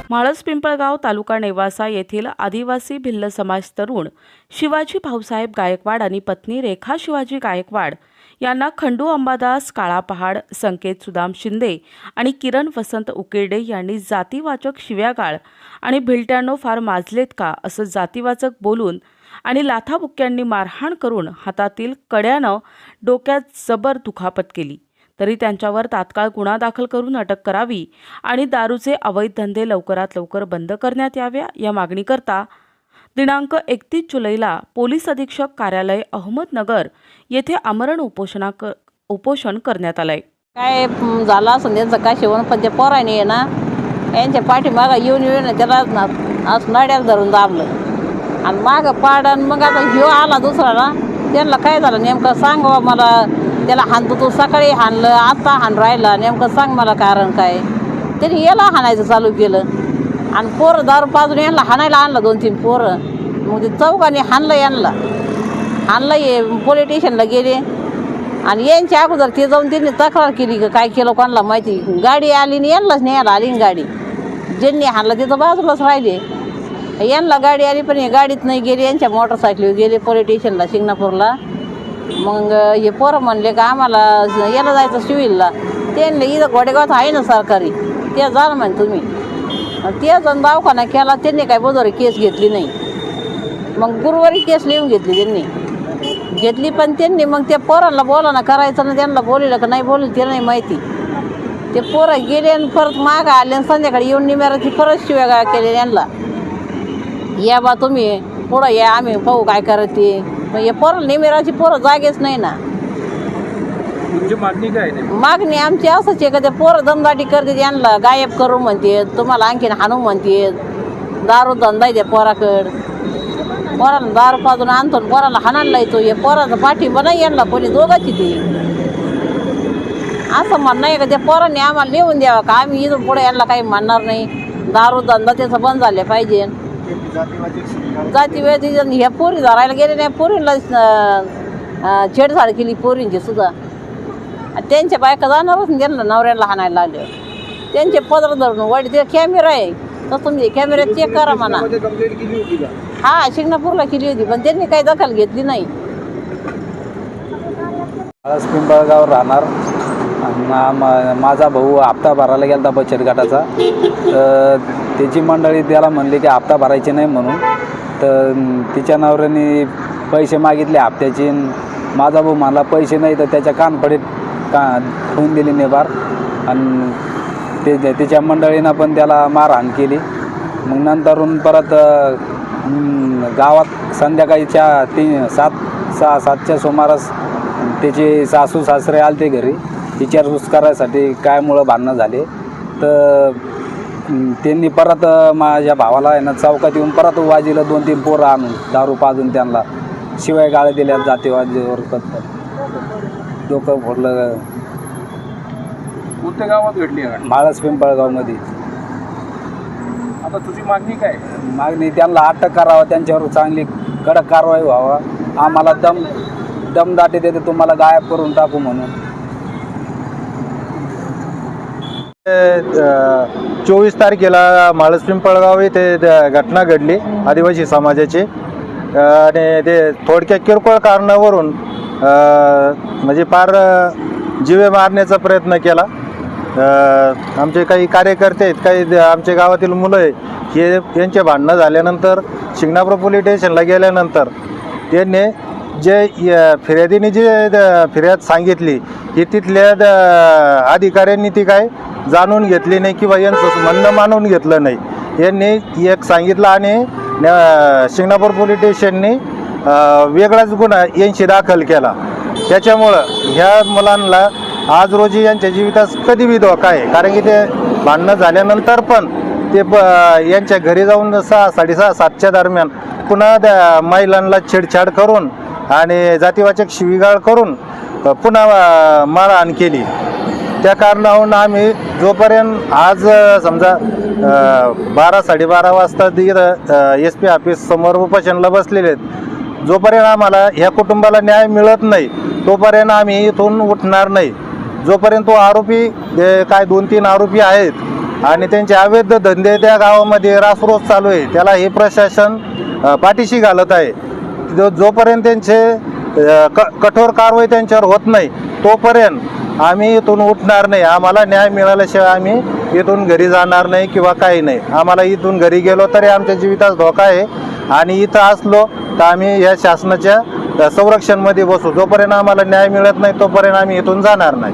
म्हाळस पिंपळगाव तालुका नेवासा येथील आदिवासी भिल्ल समाज तरुण शिवाजी भाऊसाहेब गायकवाड आणि पत्नी रेखा शिवाजी गायकवाड यांना खंडू अंबादास काळा पहाड, संकेत सुदाम शिंदे आणि किरण वसंत उकेर्डे यांनी जातीवाचक शिव्यागाळ आणि भिलट्यानो फार माजलेत का असं जातीवाचक बोलून आणि लाथाबुक्क्यांनी मारहाण करून हातातील कड्यानं डोक्यात जबर दुखापत केली। तरी त्यांच्यावर तात्काळ गुन्हा दाखल करून अटक करावी आणि दारूचे अवैध धंदे लवकरात लवकर बंद करण्यात याव्या या मागणीकरता दिनांक 31 जुलैला पोलीस अधीक्षक कार्यालय अहमदनगर येथे आमरण उपोषण करण्यात आलंय। काय झालं असं त्यांचं काय शिवण पण ते पोराने आहे ना यांच्या पाठीमागं येऊन त्याला असं नड्याला धरून दाबलं आणि मागं पाडन। मग आता ह्यो आला दुसरा ना, त्यांना काय झालं नेमकं सांग बाबा मला, त्याला हाणतो तू सकाळी हाणलं आता हाण राहिला, नेमकं सांग मला कारण काय। त्यांनी याला हाणायचं चालू केलं आणि पोरं दारू पाजून यांना हाणायला आणलं 2-3 पोरं। मग ते चौघांनी हाणलं, यांना हाणलं, हे पोलीस स्टेशनला गेले आणि यांच्या अगोदर ते जाऊन त्यांनी तक्रार केली का काय केलं कोणाला माहिती। गाडी आली आणि यांनाच न्यायला आली गाडी, ज्यांनी हाणलं तिथं बाजूलाच राहिले। यांना गाडी आली पण हे गाडीत नाही गेले, यांच्या मोटरसायकलीवर गेले पोलीस स्टेशनला शिंगणापूरला। मग हे पोरं म्हणले का आम्हाला याला जायचं सिव्हिलला, त्यांनी इथं घोडेगावात आहे ना सरकारी, ते जा म्हणे तुम्ही। ते जण दवाखाना केला, त्यांनी काय बुधवारी केस घेतली नाही, मग गुरुवारी केस लिहून घेतली पण त्यांनी मग त्या पोरांना बोलाना करायचं ना, त्यांना बोललं का नाही बोललं ते नाही माहिती। ते पोरं गेले आणि परत मागं आले आणि संध्याकाळी येऊन निम्याराची परत शिव्या केले यांना, या बा तुम्ही पुढं या आम्ही पाहू काय करते। मग हे पोरं निम्याराची पोरं जागेच नाही ना। तुमची मागणी काय आहे? मागणी आमची असंच आहे का ते पोरं दमदाटी करते, यांना गायब करू म्हणते, तुम्हाला आणखीन हाणू म्हणते, दारू धंदा आहे त्या पोराकडं, पोराला दारू पाजून आणतो पोराला हाणायला येतो। हे पोराचं पाठिंबा नाही यांना कोणी दोघांची ते असं म्हणणं आहे का त्या पोरांनी आम्हाला लिहून द्यावं का आम्ही इथून पुढे यांना काही म्हणणार नाही, दारू धंदा त्याचा बंद झाले पाहिजे। जातीवादी ह्या पोरी धरायला गेले नाही, पोरींना छेडछाड केली पोरींची सुद्धा, त्यांच्या बायका जाणारच त्यांना नवऱ्याला हाणायला लागले, त्यांचे पदर धरून वाईट ते कॅमेरा आहे तर तुम्ही कॅमेरा चेक करा म्हणा। हा शिंगणापूरला केली होती पण त्यांनी काही दखल घेतली नाही। पिंपळगाव राहणार, माझा भाऊ हप्ता भरायला गेला बचत गटाचा, तर त्याची मंडळी त्याला म्हणली की हप्ता भरायचे नाही म्हणून, तर तिच्या नवऱ्याने पैसे मागितले हप्त्याचे। माझा भाऊ म्हणला पैसे नाही, तर त्याच्या कानफडीत ठेवून दिली नेबार आणि तिच्या मंडळीनं पण त्याला मारहाण केली। मग नंतरून परत गावात संध्याकाळीच्या 7:30च्या सुमारास त्याचे सासू सासरे आले ते घरी विचारपूस करायसाठी काय मुळं भांडणं झाले, तर त्यांनी परत माझ्या भावाला आहे ना चौकात येऊन परत वाजीला 2-3 पोरं आणून दारू पाजून त्यांना शिवाय गाळे दिल्या, जातीवादीवर डोकं फोडलं। कोणत्या गावात घडली? म्हाळस पिंपळगावमध्ये। आता तुझी मागणी काय? मागणी त्यांना अटक करावं, त्यांच्यावर चांगली कडक कारवाई व्हावा, आम्हाला दमदाटी देते तुम्हाला गायब करून टाकू म्हणून। 24 तारखेला म्हाळस पिंपळगाव येथे घटना घडली आदिवासी समाजाची, आणि ते थोडक्या किरकोळ कारणावरून म्हणजे फार जीवे मारण्याचा प्रयत्न केला। आमचे काही कार्यकर्ते आहेत, काही आमच्या गावातील मुलं आहे, हे यांचे भांडणं झाल्यानंतर शिंगणापूर पोलीस स्टेशनला गेल्यानंतर त्यांनी जे फिर्यादीने जे फिर्याद सांगितली की तिथल्या अधिकाऱ्यांनी ती काय जाणून घेतली नाही किंवा यांचं म्हणणं मानून घेतलं नाही, यांनी एक सांगितलं आणि शिंगणापूर पोलीस स्टेशननी वेगळाच गुन्हा यांची दाखल केला। त्याच्यामुळं ह्या मुलांना आज रोजी यांच्या जीवितास कधीही धोका आहे, कारण की ते भांडणं झाल्यानंतर पण ते यांच्या घरी जाऊन 6:30-7च्या दरम्यान पुन्हा त्या महिलांना छेडछाड करून आणि जातीवाचक शिवीगाळ करून पुन्हा मारहाण केली। त्या कारणावरून आम्ही जोपर्यंत आज समजा 12-12:30 वाजता तिथं SP ऑफिस समोर उपोषणाला बसलेले आहेत, जोपर्यंत आम्हाला ह्या कुटुंबाला न्याय मिळत नाही तोपर्यंत आम्ही इथून उठणार नाही। जोपर्यंत तो आरोपी काय 2-3 आरोपी आहेत आणि त्यांचे अवैध धंदे त्या गावामध्ये रासरोस चालू आहे. त्याला हे प्रशासन पाठीशी घालत आहे. जोपर्यंत त्यांचे कठोर कारवाई त्यांच्यावर होत नाही तोपर्यंत आम्ही इथून उठणार नाही. आम्हाला न्याय मिळाल्याशिवाय आम्ही इथून घरी जाणार नाही किंवा काही नाही. आम्हाला इथून घरी गेलो तरी आमच्या जीवितास धोका आहे आणि इथं असलो तर आम्ही या शासनाच्या संरक्षणमध्ये बसू. जोपर्यंत आम्हाला न्याय मिळत नाही तोपर्यंत आम्ही इथून जाणार नाही.